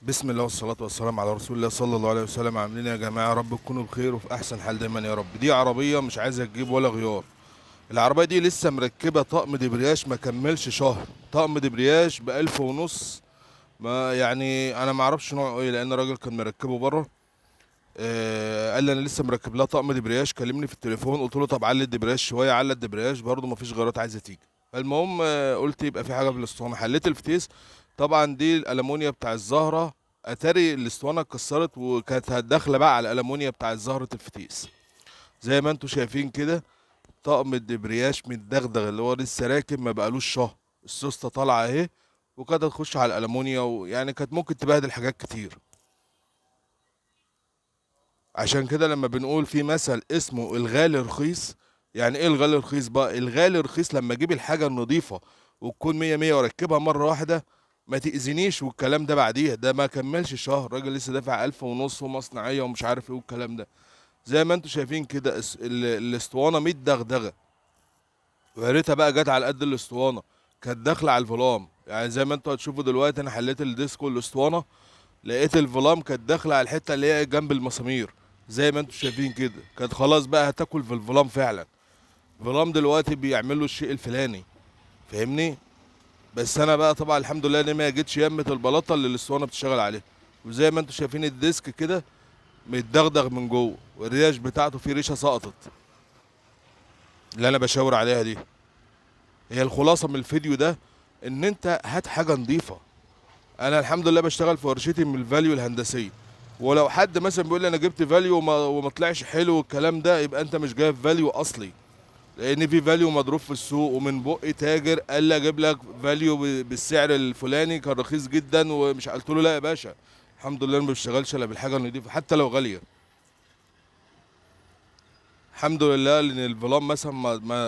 بسم الله والصلاة والسلام على رسول الله صلى الله عليه وسلم. عاملين إيه يا جماعة؟ يا رب تكونوا بخير وفي أحسن حال دايما يا رب. دي عربية مش عايزة تجيب ولا غيار. العربية دي لسه مركبة طقم دبرياج ما كملش شهر. طقم دبرياج بألف ونص. ما يعني أنا ما أعرفش نوعه إيه لأن الراجل كان مركبه بره. قال لي أنا لسه مركب لها طقم دبرياج. كلمني في التليفون قلت له طب علي الدبرياج شوية. على الدبرياج برضه ما فيش غيارات عايزة تيجي. فالمهم قلت يبقى في حاجة في الاسطوانة. حليت الفتيس. طبعا دي الألمونيا بتاع الزهرة. اتاري الاسطوانه اتكسرت وكانت هتداخله بقى على الالومنيا بتاع زهره الفتيس. زي ما انتم شايفين كده. طقم الدبرياش متدغدغ اللي هو لسه راكب ما بقالوش شهر. السوسته طالعه اهي. وكانت هتخش على الالومنيا ويعني كانت ممكن تبهدل حاجات كتير. عشان كده لما بنقول في مثل اسمه الغالي رخيص. يعني ايه الغالي رخيص بقى؟ الغالي رخيص لما اجيب الحاجه النظيفه وتكون مية مية واركبها مره واحده. ما تأذينيش والكلام ده بعديها. ده ما كملش شهر الراجل لسه دافع ألف ونص ومصنعية ومش عارف ايه والكلام ده. زي ما انتم شايفين كده الاسطوانه متدغدغه. ويا ريتها بقى جت على قد الاسطوانه. كانت داخله على الفلام يعني زي ما انتوا هتشوفوا دلوقتي انا حليت الديسكو الاسطوانه. لقيت الفلام كانت داخله على الحته اللي هي جنب المسامير. زي ما انتم شايفين كده كانت خلاص بقى هتاكل في الفلام فعلا. الفلام دلوقتي بيعملوا الشيء الفلاني. فاهمني؟ بس انا بقى طبعا الحمد لله ان ما جتش يمه البلاطه اللي الاسطوانه بتشتغل عليها. وزي ما انتم شايفين الديسك كده متدغدغ من جوه والريش بتاعته فيه ريشه سقطت. اللي انا بشاور عليها دي. هي الخلاصه من الفيديو ده. ان انت هات حاجه نظيفه. انا الحمد لله بشتغل في ورشتي من الفاليو الهندسيه. ولو حد مثلا بيقول لي انا جبت فاليو وما طلعش حلو والكلام ده يبقى انت مش جايب فاليو اصلي. لان في فاليو مضروب في السوق ومن بق تاجر قال لي اجيب لك فاليو بالسعر الفلاني كان رخيص جدا ومش قلت له لا يا باشا. الحمد لله ما بشتغلش الا بالحاجه النظيفه حتى لو غاليه. الحمد لله ان الفلان مثلا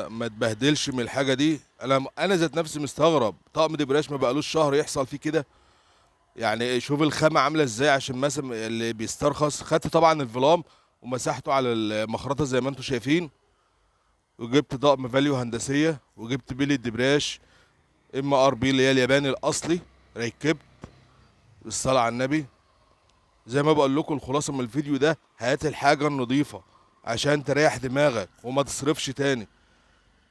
ما اتبهدلش من الحاجه دي. انا ذات نفسي مستغرب طقم دبرياش ما بقالوش شهر يحصل فيه كده. يعني شوف الخامه عامله ازاي عشان مثلا اللي بيسترخص خدت طبعا الفلام. ومسحته على المخرطه زي ما انتم شايفين. وجبت طقم فاليو هندسيه وجبت بيلي الدبرياش. MRB اللي هي الياباني الاصلي. ركبت. بالصلاه على النبي. زي ما بقول لكم الخلاصه من الفيديو ده هات الحاجه النظيفه. عشان تريح دماغك وما تصرفش تاني.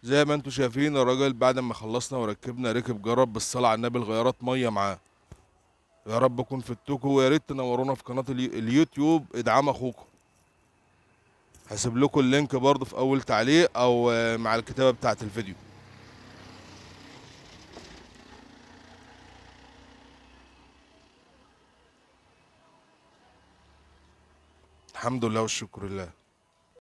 زي ما انتم شايفين الراجل بعد ما خلصنا وركبنا ركب جرب بالصلاة على النبي الغيارات مية معاه. يا رب اكون فدتكم ويا ريت تنورونا في قناة اليوتيوب ادعام اخوكم. هسيب لكم اللينك برضه في اول تعليق او مع الكتابة بتاعة الفيديو. الحمد لله والشكر لله.